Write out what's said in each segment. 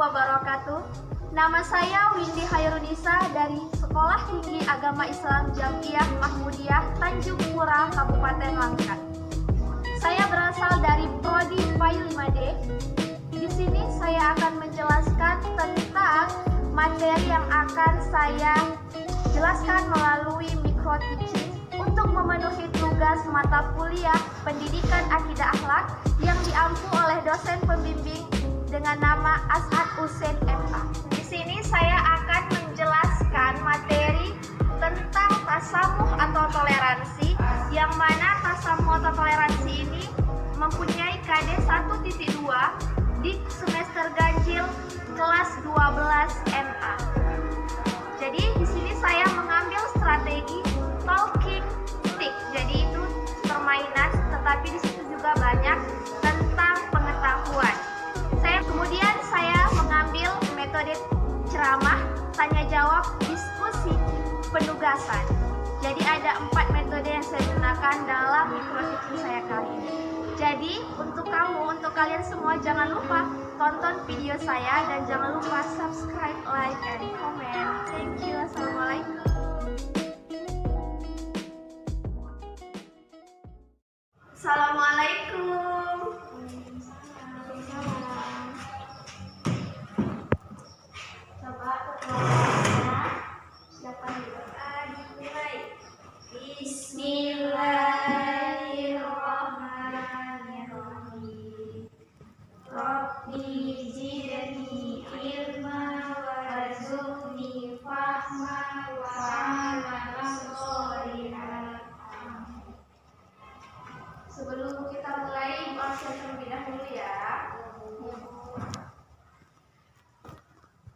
wabarakatuh. Nama saya Windy Hairunisa dari Sekolah Tinggi Agama Islam Jamiah Mahmudiyah Tanjung Pura, Kabupaten Langkat. Saya berasal dari Prodi PAI 5D. Di sini saya akan menjelaskan tentang materi yang akan saya jelaskan melalui micro teaching untuk memenuhi tugas mata kuliah Pendidikan Akidah Akhlak yang diampu oleh dosen pembimbing dengan nama As'ad Hussein MA. Di sini saya akan menjelaskan materi tentang tasamuh atau toleransi, yang mana tasamuh atau toleransi ini mempunyai KD 1.2 di semester ganjil kelas 12 MA. Jadi di sini saya mengambil strategi talking stick. Jadi itu permainan, tetapi di situ juga banyak tentang pengetahuan. Kemudian saya mengambil metode ceramah, tanya jawab, diskusi, penugasan. Jadi ada 4 metode yang saya gunakan dalam micro teaching saya kali ini. Jadi untuk kalian semua jangan lupa tonton video saya dan jangan lupa subscribe, like, and comment. Thank you. Assalamualaikum. Assalamualaikum. Coba keluarnya siapa dimulai. Bismillahirrahmanirrahim. Rabbi zidni ilma warzuqni fahma wa amalan sholihan. Sebelum kita mulai, baca terlebih dahulu ya.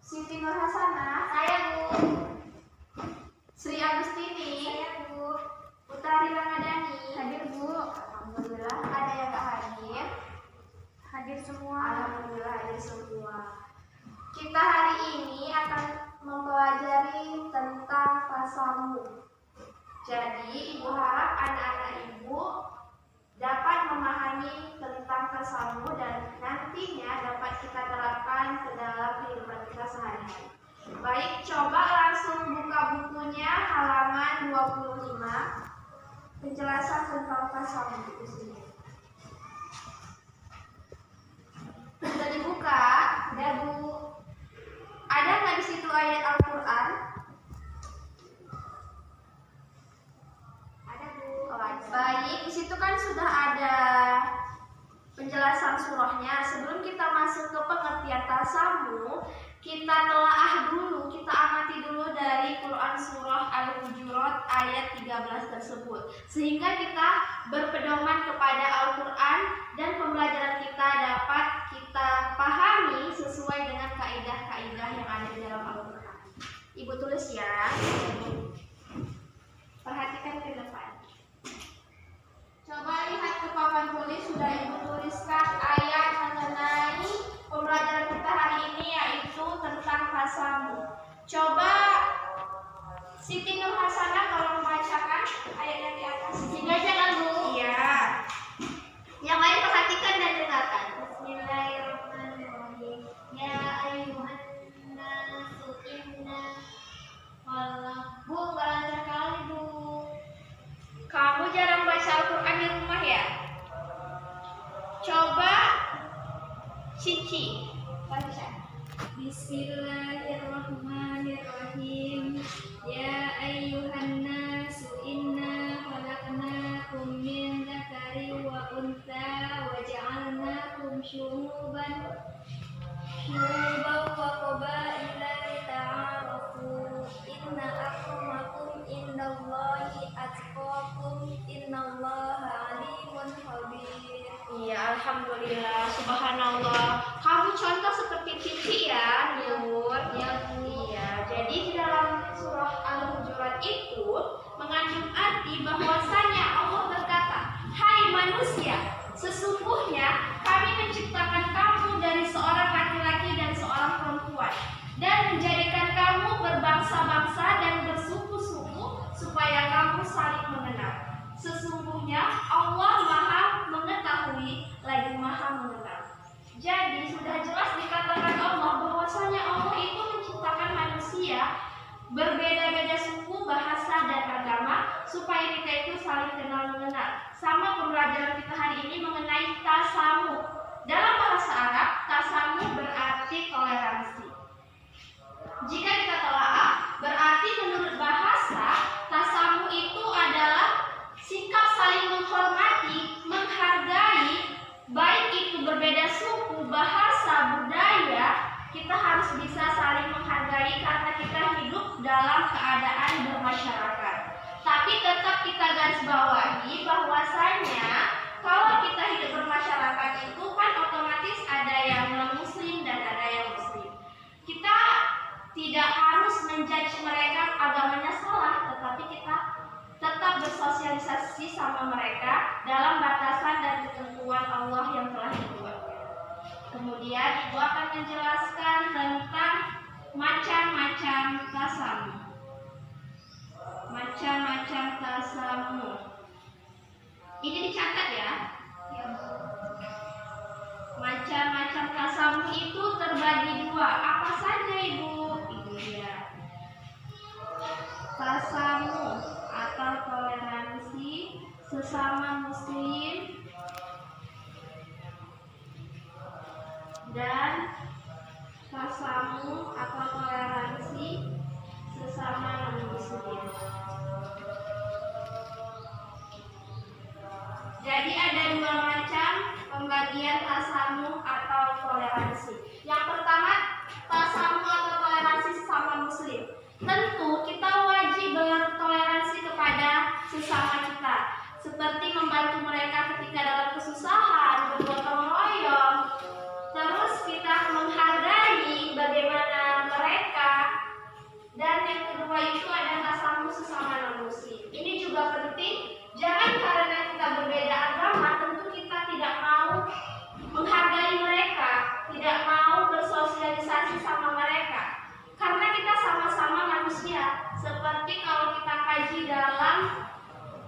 Siti Nur Hasanah, saya Bu. Sri Agustini, saya Bu. Utari Ramadhani, hadir Bu. Alhamdulillah. Ada yang nggak hadir? Hadir semua. Alhamdulillah hadir semua. Kita hari ini akan mempelajari tentang tasamuh. Jadi Ibu harap anak-anak Ibu dapat memahami tentang tasamuh dan nantinya dapat kita terapkan ke dalam kehidupan kita sehari-hari. Baik, coba langsung buka bukunya halaman 25. Penjelasan tentang tasamuh itu sendiri. Sudah dibuka? Ada Bu? Ada nggak di situ ayat Al-Quran? Baik, di situ kan sudah ada penjelasan surahnya. Sebelum kita masuk ke pengertian tasamuh, kita telaah dulu, kita amati dulu dari Quran surah Al-Hujurat ayat 13 tersebut, sehingga kita berpedoman kepada Al-Quran dan pembelajaran kita dapat kita pahami sesuai dengan kaidah-kaidah yang ada di dalam Al-Quran. Ibu tulis ya. Perhatikan ke depan. Coba lihat ke papan tulis, sudah Ibu tuliskan ayat mengenai pembelajaran kita hari ini, yaitu tentang tasamuh. Coba Siti Nur Hasanah kalau membacakan ayat yang di atas. Sehingga jangan Bu. Iya. Yang lain perhatikan dan dengarkan. Bismillahirrahmanirrahim. Ya ayyuhan nasu inna Bu, nggak lancar kali Bu. Kamu jarang baca Al-Quran di rumah ya? Coba Cici baca. Bismillahirrahmanirrahim. Ya ayyuhan nasu inna khalaqnakum min dzakari wa untha wa ja'alnakum syu'uban wa qabaila lita'arafu. Inna akramakum indallahi atqakum innallaha alimun khabir. Iya, alhamdulillah, subhanallah. Kamu contoh seperti Cici ya, Nur. Iya, jadi di dalam surah Al-Hujurat itu mengandung arti bahwasanya Allah berkata, "Hai manusia, sesungguhnya kami menciptakan kamu dari seorang laki-laki dan seorang perempuan dan menjadikan kamu berbangsa-bangsa dan bersuku-suku supaya kamu saling mengenal. Sesungguhnya Allah Maha Mengetahui lagi Maha Mengenal." Jadi sudah jelas dikatakan Allah bahwa berbeda-beda suku, bahasa, dan agama, supaya kita itu saling kenal mengenal. Sama pembelajaran kita hari ini mengenai tasamu. Dalam bahasa Arab, tasamu berarti toleransi. Jika kita telaah, berarti menurut bahasa, tasamu itu adalah sikap saling menghormati, menghargai, baik itu berbeda suku, bahasa, budaya, kita harus bisa saling menghargai karena kita hidup dalam keadaan bermasyarakat. Tapi tetap kita garis bawahi bahwasanya kalau kita hidup bermasyarakat itu kan otomatis ada yang non-muslim dan ada yang muslim. Kita tidak harus menjudge mereka agamanya salah, tetapi kita tetap bersosialisasi sama mereka dalam batasan dan ketentuan Allah yang telah dibuatnya. Kemudian Ibu akan menjelaskan tentang macam-macam tasamu. Macam-macam tasamu. Ini dicatat ya. Macam-macam tasamu itu terbagi dua. Apa saja Ibu? Ini dia. Tasamu atau toleransi sesama muslim dan tasamu atau toleransi sesama non-muslim. Jadi ada dua macam pembagian tasamu atau toleransi. Yang pertama, tasamu atau toleransi sesama muslim. Tentu kita wajib bertoleransi kepada sesama kita, seperti membantu mereka ketika dalam kesusahan, bergotong royong. Terus kita menghargai bagaimana mereka. Dan yang kedua itu ada tasamu sesama non-muslim. Ini juga penting. Jangan karena kita berbeda agama, tentu kita tidak mau menghargai mereka, tidak mau bersosialisasi sama mereka. Karena kita sama-sama manusia. Seperti kalau kita kaji dalam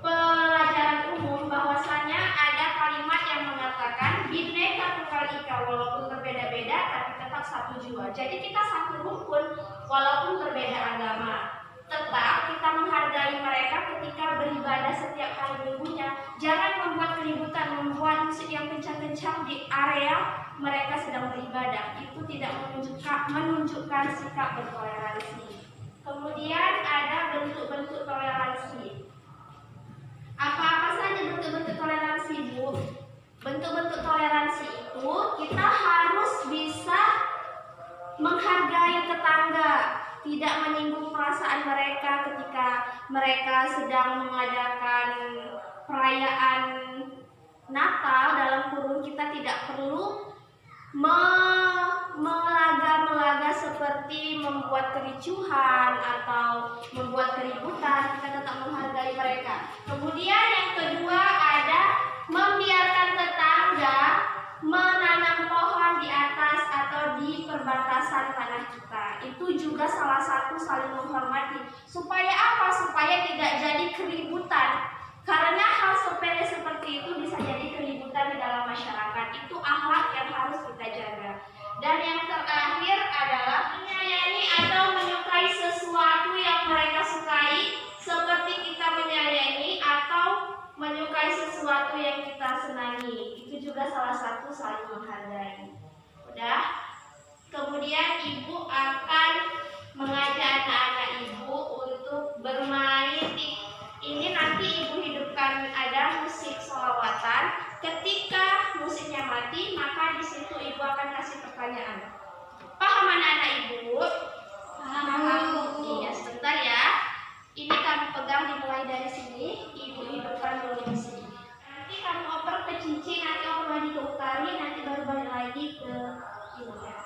pelajaran umum bahwasanya ada kalimat yang mengatakan bineka tunggal ika, walaupun berbeda-beda tapi tetap satu jiwa. Jadi kita satu rukun walaupun berbeda agama. Tetap kita menghargai mereka ketika beribadah setiap hari minggunya. Jangan membuat keributan, membuat musik yang kencang-kencang di area mereka sedang beribadah. Itu tidak menunjukkan sikap bertoleransi. Kemudian ada bentuk-bentuk toleransi. Apa-apa saja bentuk-bentuk toleransi, Bu? Bentuk-bentuk toleransi itu kita harus bisa menghargai tetangga, tidak menyinggung perasaan mereka ketika mereka sedang mengadakan perayaan Natal. Dalam kurung kita tidak perlu melaga-melaga seperti membuat kericuhan atau membuat keributan. Kita tetap menghargai mereka. Kemudian yang kedua ada membiarkan tetangga menanam pohon di atas atau di perbatasan tanah kita. Itu juga salah satu saling menghormati. Supaya apa? Supaya tidak jadi keributan. Karena hal sepele seperti itu bisa jadi keributan di dalam masyarakat. Itu akhlak yang harus kita jaga. Dan yang terakhir adalah menyayangi atau menyukai sesuatu yang mereka sukai, seperti kita menyayangi atau menyukai sesuatu yang kita senangi. Itu juga salah satu saling menghargai. Udah? Kemudian Ibu akan mengajak anak-anak Ibu untuk bermain. Ini nanti Ibu hidupkan ada musik sholawatan. Ketika musiknya mati, maka di situ Ibu akan kasih pertanyaan. Paham anak-anak Ibu? Paham. Iya, sebentar ya. Ini kamu pegang dimulai dari sini. Ibu hidupkan dulu di sini. Nanti kamu oper ke cincin, nanti oper lagi ke utari, nanti baru balik lagi ke ini ya.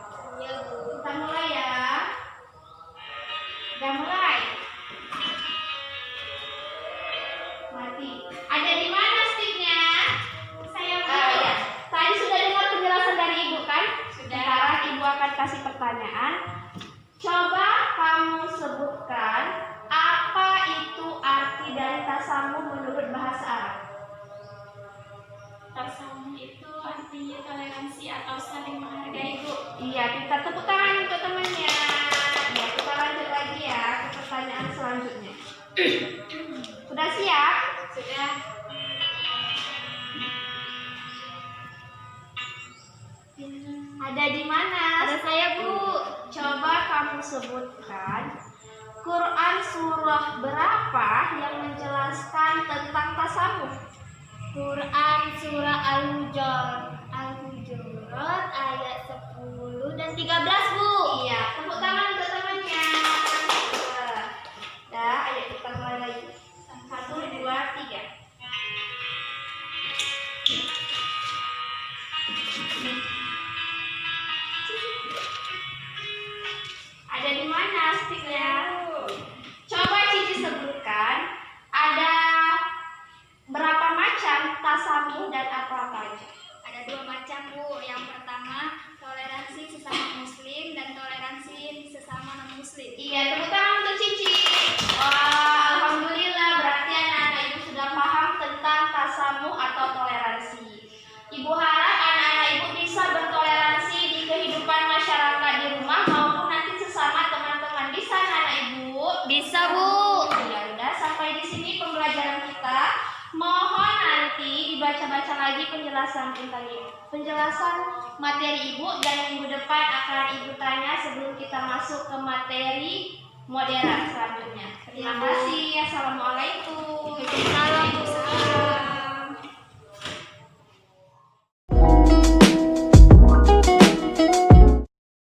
Ya, Bu. Kita Ada di mana? Ada saya, Bu. Coba kamu sebutkan Quran surah berapa yang menjelaskan tentang tasamuh? Quran surah Al-Hujurat ayat 10 dan 13, Bu. Iya, tepuk tangan untuk temannya. Dah, ayo kita mulai lagi. 1, 2, 3. Ada di mana stiknya? Coba Cici sebutkan ada berapa macam tasamuh dan apa aja? Ada 2 macam, Bu. Yang pertama, toleransi sesama muslim dan toleransi sesama non-muslim. Iya, tepuk tangan untuk Cici. Wah, alhamdulillah berarti anak-anak ibu sudah paham tentang tasamuh atau toleransi. Ibu harap anak-anak ibu bisa bertoleransi di kehidupan masyarakat di rumah maupun nanti sesama teman-teman. Bisa anak ibu? Bisa, Bu. Ya udah, sampai di sini pembelajaran kita. Mohon nanti dibaca-baca lagi penjelasan tentang ini. Penjelasan materi ibu dan minggu depan akan ibu tanya sebelum kita masuk ke materi modern selanjutnya. Terima kasih. Assalamualaikum. Waalaikumsalam, Bu.